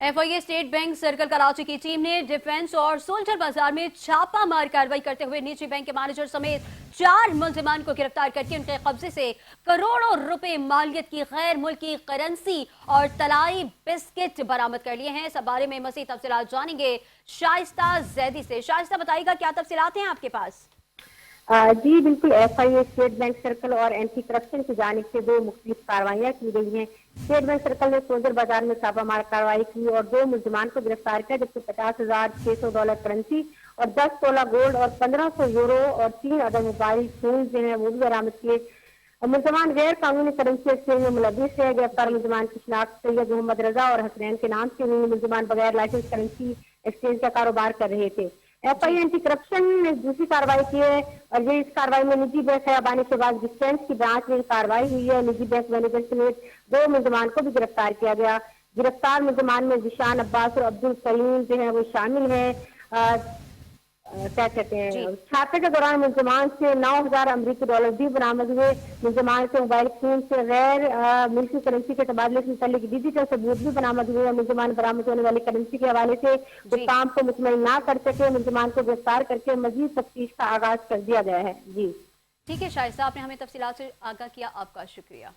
FIA state bank circle Karachi की team ने defence और सोल्जर बाजार में छापा मार कार्रवाई करते हुए निजी बैंक के मैनेजर समेत 4 मुलजिमान को गिरफ्तार करके उनके कब्जे से करोड़ों रुपए मालियत की गैर मुल्की करेंसी और तलाई बिस्किट बरामद कर लिए हैं। इस बारे में मज़ीद तफसीलात जानेंगे शाइस्ता जैदी से। शाइस्ता, बताइएगा क्या तफसीलात हैं आपके पास? जी बिल्कुल, एफआईए स्टेट बैंक सर्कल और एंटी करप्शन की जानिब से दो मुख्तलिफ कार्रवाइयाँ की गई हैं। स्टेट बैंक सर्कल ने सोजर बाजार में छापामार कार्रवाई की और 2 मुलजमान को गिरफ्तार किया, जबकि $50,600 करेंसी और 10 तोला गोल्ड और 1500 यूरो और 3 अदद मोबाइल फोन जो है वो भी बरामद किए। मुलजमान गैर कानूनी करेंसी एक्सचेंज में मुलविस है। गिरफ्तार मुलजमान की शिनाख्त सैयद मोहम्मद रजा और हसनैन के नाम से हुई। मुलजमान बगैर लाइसेंस करेंसी एक्सचेंज का कारोबार कर रहे थे। एफआईए एंटी करप्शन ने दूसरी कार्रवाई की है और ये इस कार्रवाई में निजी बैंक खयाबानी शहबाज डिफेंस की ब्रांच में कार्रवाई हुई है। निजी बैंक मैनेजर समेत 2 मुलजमान को भी गिरफ्तार किया गया। गिरफ्तार मुलजमान में जिशान अब्बास और अब्दुल करीम जो है वो शामिल है। क्या कहते हैं, छापे के दौरान मुलजमान से 9,000 अमरीकी डॉलर भी बरामद हुए। मुलजमान से मोबाइल फोन से गैर मुल्की करेंसी के तबादले से मुतल्लिक डिजिटल सबूत भी बरामद हुए। मुलजमान बरामद होने वाली करेंसी के हवाले से जो काम को मुतमईन ना कर सके, मुलजमान को गिरफ्तार करके मजीद तफ्तीश का आगाज कर दिया गया है। जी ठीक है शाइस्ता, आपने हमें तफसीलात से आगाह किया, आपका शुक्रिया।